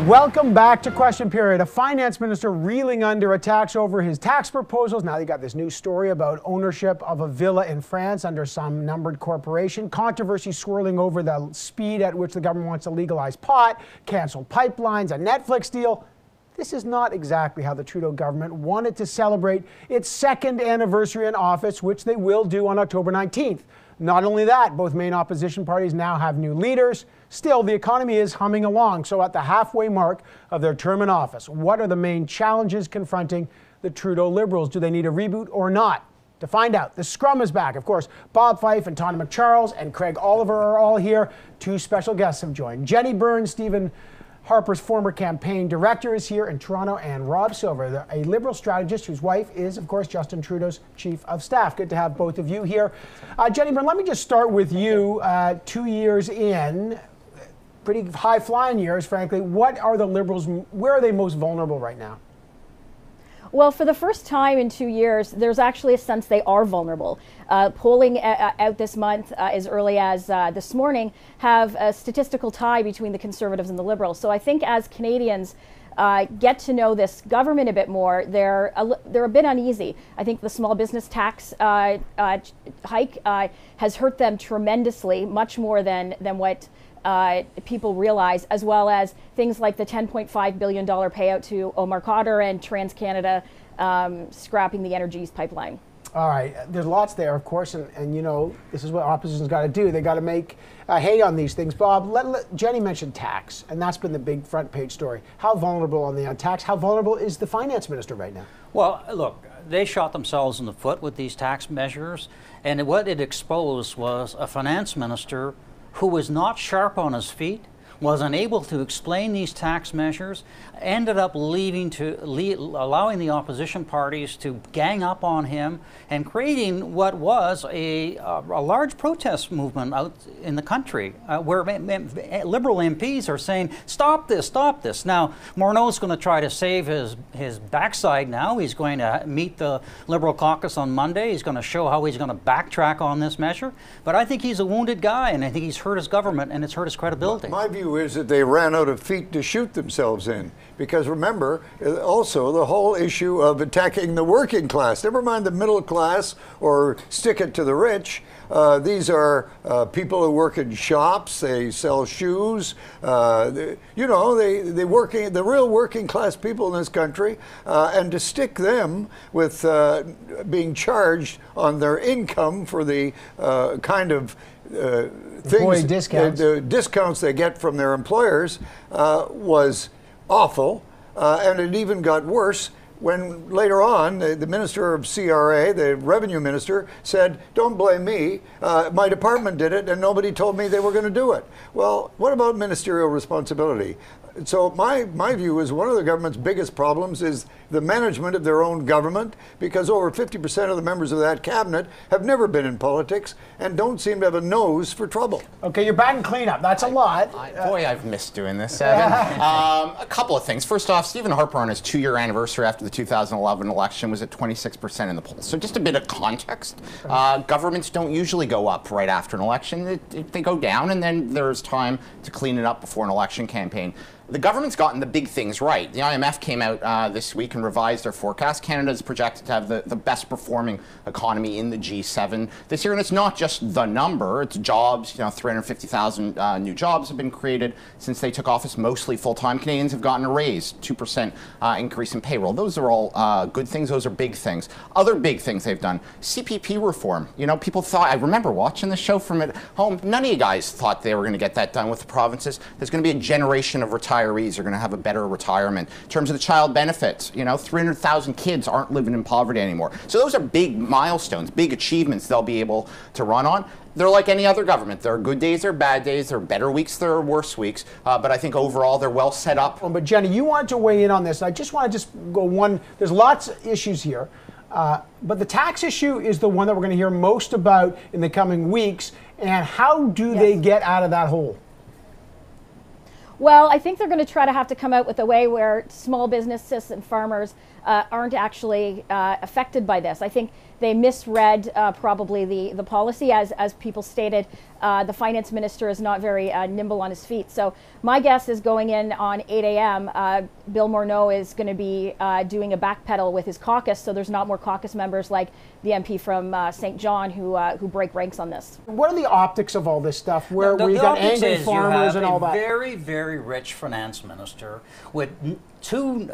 Welcome back to Question Period. A finance minister reeling under attacks over his tax proposals. Now they got this new story about ownership of a villa in France under some numbered corporation. Controversy swirling over the speed at which the government wants to legalize pot, cancel pipelines, a Netflix deal. This is not exactly how the Trudeau government wanted to celebrate its second anniversary in office, which they will do on October 19th. Not only that, both main opposition parties now have new leaders. Still, the economy is humming along. So at the halfway mark of their term in office, what are the main challenges confronting the Trudeau Liberals? Do they need a reboot or not? To find out, the Scrum is back. Of course, Bob Fife and Tana McCharles and Craig Oliver are all here. Two special guests have joined. Jenni Byrne, Stephen Harper's former campaign director, is here in Toronto, and Rob Silver, a Liberal strategist whose wife is, of course, Justin Trudeau's chief of staff. Good to have both of you here. Jenni Byrne, let me just start with you. 2 years in, pretty high-flying years, frankly. What are the Liberals, where are they most vulnerable right now? Well, for the first time in 2 years, there's actually a sense they are vulnerable. Polling out this month, as early as this morning, have a statistical tie between the Conservatives and the Liberals. So I think as Canadians get to know this government a bit more, they're a bit uneasy. I think the small business tax hike has hurt them tremendously, much more than what people realize, as well as things like the $10.5 billion payout to Omar Khadr and TransCanada scrapping the Energy East pipeline. All right, there's lots there, of course, and you know, this is what opposition's got to do. They got to make hay on these things. Bob, Jenni mentioned tax, and that's been the big front page story. How vulnerable on tax? How vulnerable is the finance minister right now? Well, look, they shot themselves in the foot with these tax measures, and what it exposed was a finance minister who was not sharp on his feet, was unable to explain these tax measures, ended up allowing the opposition parties to gang up on him and creating what was a large protest movement out in the country where Liberal MPs are saying, stop this, stop this. Now, Morneau's going to try to save his backside now. He's going to meet the Liberal caucus on Monday. He's going to show how he's going to backtrack on this measure. But I think he's a wounded guy, and I think he's hurt his government, and it's hurt his credibility. My view is that they ran out of feet to shoot themselves in. Because remember, also the whole issue of attacking the working class, never mind the middle class or stick it to the rich. These are people who work in shops, they sell shoes, the real working class people in this country, and to stick them with being charged on their income for the kind of the discounts they get from their employers was awful, and it even got worse when later on the minister of CRA, the revenue minister, said, don't blame me, my department did it and nobody told me they were going to do it. Well, what about ministerial responsibility? So my view is one of the government's biggest problems is the management of their own government, because over 50% of the members of that cabinet have never been in politics and don't seem to have a nose for trouble. Okay, you're batting cleanup. That's a lot. Boy, I've missed doing this, Evan. A couple of things. First off, Stephen Harper on his 2-year anniversary after the 2011 election was at 26% in the polls. So just a bit of context. Governments don't usually go up right after an election. They go down, and then there's time to clean it up before an election campaign. The government's gotten the big things right. The IMF came out this week and revised their forecast. Canada is projected to have the best performing economy in the G7 this year. And it's not just the number, it's jobs. 350,000 new jobs have been created since they took office, mostly full-time. Canadians have gotten a raise, 2% increase in payroll. Those are all good things. Those are big things. Other big things they've done, CPP reform. People thought, I remember watching the show from at home, none of you guys thought they were going to get that done with the provinces. There's going to be a generation of retirees are going to have a better retirement. In terms of the child benefits, 300,000 kids aren't living in poverty anymore. So those are big milestones, big achievements they'll be able to run on. They're like any other government. There are good days, there are bad days, there are better weeks, there are worse weeks. But I think overall they're well set up. But Jenni, you wanted to weigh in on this. I just want to go one. There's lots of issues here. But the tax issue is the one that we're going to hear most about in the coming weeks. And how do they get out of that hole? Well, I think they're going to try to have to come out with a way where small businesses and farmers aren't actually affected by this. I think they misread probably the policy. As people stated, the finance minister is not very nimble on his feet. So my guess is going in on 8 a.m., Bill Morneau is going to be doing a backpedal with his caucus, so there's not more caucus members like the MP from St. John who break ranks on this. What are the optics of all this stuff where you got angry farmers and all that? Very, very rich finance minister with 2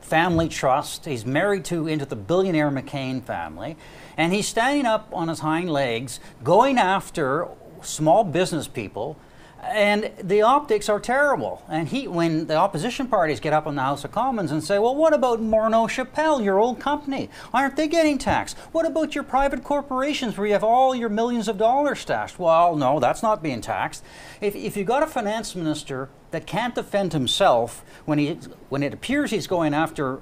family trusts. He's married into the billionaire McCain family, and he's standing up on his hind legs going after small business people, and the optics are terrible. And when the opposition parties get up in the House of Commons and say, well, what about Morneau Chappelle, your old company? Aren't they getting taxed? What about your private corporations where you have all your millions of dollars stashed? Well, no, that's not being taxed. If you've got a finance minister that can't defend himself when it appears he's going after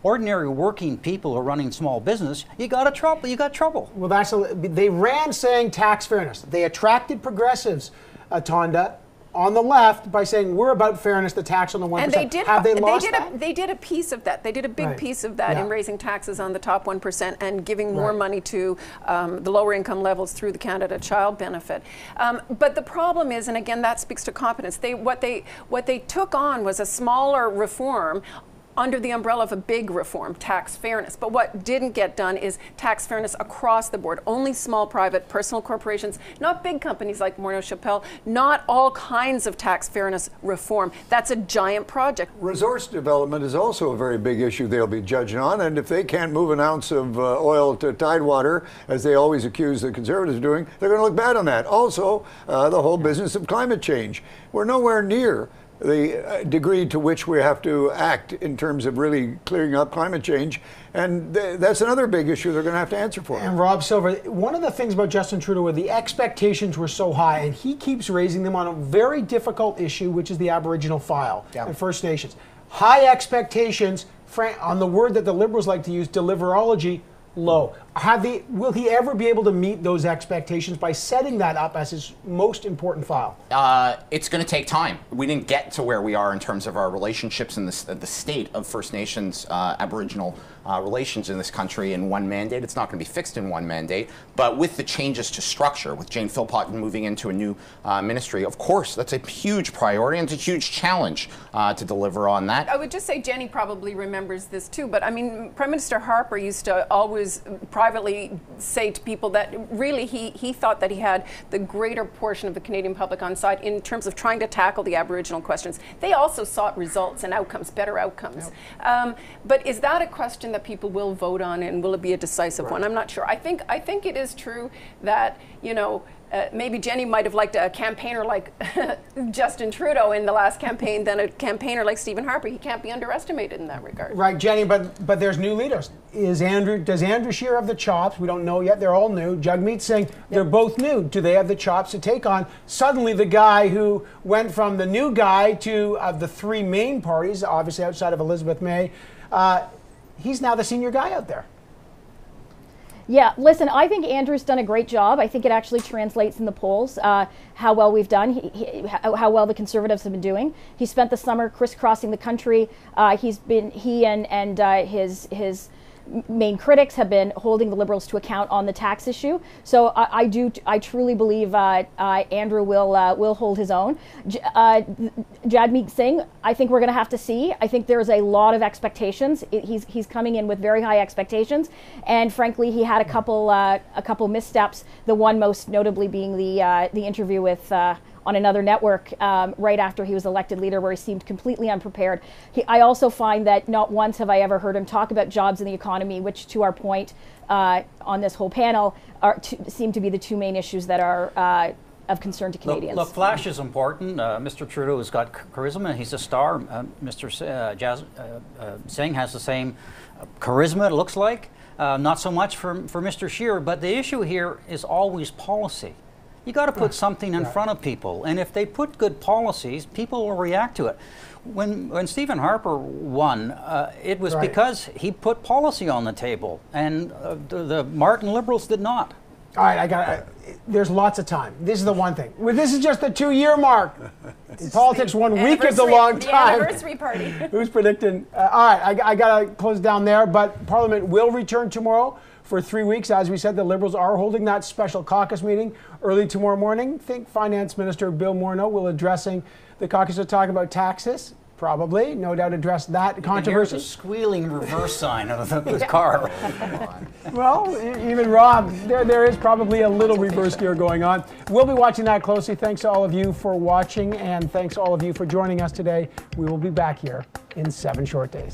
ordinary working people who are running small business, you got trouble. Well, they ran saying tax fairness. They attracted progressives, Tonda, on the left by saying we're about fairness, the tax on the 1%. And they did. Have they lost that? They did a piece of that. They did a big piece of that in raising taxes on the top 1% and giving more money to the lower income levels through the Canada Child Benefit. But the problem is, and again, that speaks to competence. What they took on was a smaller reform under the umbrella of a big reform, tax fairness. But what didn't get done is tax fairness across the board. Only small private personal corporations, not big companies like Morneau Chappelle, not all kinds of tax fairness reform. That's a giant project. Resource development is also a very big issue they'll be judging on, and if they can't move an ounce of oil to Tidewater, as they always accuse the Conservatives of doing, they're going to look bad on that. Also, the whole business of climate change. We're nowhere near the degree to which we have to act in terms of really clearing up climate change. And that's another big issue they're going to have to answer for. And Rob Silver, one of the things about Justin Trudeau were the expectations were so high, and he keeps raising them on a very difficult issue, which is the Aboriginal file and First Nations. High expectations, on the word that the Liberals like to use, deliverology, low. Will he ever be able to meet those expectations by setting that up as his most important file? It's going to take time. We didn't get to where we are in terms of our relationships in the state of First Nations Aboriginal relations in this country in one mandate. It's not going to be fixed in one mandate, but with the changes to structure, with Jane Philpott moving into a new ministry, of course, that's a huge priority and it's a huge challenge to deliver on that. I would just say Jenny probably remembers this too, but I mean, Prime Minister Harper used to always privately say to people that really he thought that he had the greater portion of the Canadian public on side in terms of trying to tackle the Aboriginal questions. They also sought results and outcomes, better outcomes. But is that a question that people will vote on, and will it be a decisive one? I'm not sure. I think it is true that, you know, maybe Jenny might have liked a campaigner like Justin Trudeau in the last campaign than a campaigner like Stephen Harper. He can't be underestimated in that regard. Right, Jenny, but there's new leaders. Does Andrew Scheer have the chops? We don't know yet. They're all new. Jagmeet Singh, they're both new. Do they have the chops to take on suddenly the guy who went from the new guy to the 3 main parties, obviously outside of Elizabeth May? He's now the senior guy out there. Yeah, listen, I think Andrew's done a great job. I think it actually translates in the polls how well we've done, how well the Conservatives have been doing. He spent the summer crisscrossing the country. He and his main critics have been holding the Liberals to account on the tax issue. So I truly believe Andrew will hold his own. Jagmeet Singh, I think we're going to have to see. I think there's a lot of expectations. He's coming in with very high expectations, and frankly, he had a couple missteps. The one most notably being the interview with. On another network right after he was elected leader, where he seemed completely unprepared. I also find that not once have I ever heard him talk about jobs in the economy, which, to our point on this whole panel, seem to be the 2 main issues that are of concern to Canadians. Look, flash is important. Mr. Trudeau has got charisma. He's a star. Mr. Singh has the same charisma, it looks like. Not so much for Mr. Scheer, but the issue here is always policy. You got to put something in front of people, and if they put good policies, people will react to it. When Stephen Harper won, it was because he put policy on the table, and the Martin Liberals did not. All right, there's lots of time. This is the one thing. This is just the 2-year mark. In politics, 1 week is a long time. The anniversary party. Who's predicting? All right, I got to close down there, but Parliament will return tomorrow for 3 weeks. As we said, the Liberals are holding that special caucus meeting early tomorrow morning. I think Finance Minister Bill Morneau will addressing the caucus to talk about taxes. Probably, no doubt, address that controversy. The squealing reverse sign of the car. Well, even Rob, there is probably a little reverse gear going on. We'll be watching that closely. Thanks to all of you for watching, and thanks to all of you for joining us today. We will be back here in 7 short days.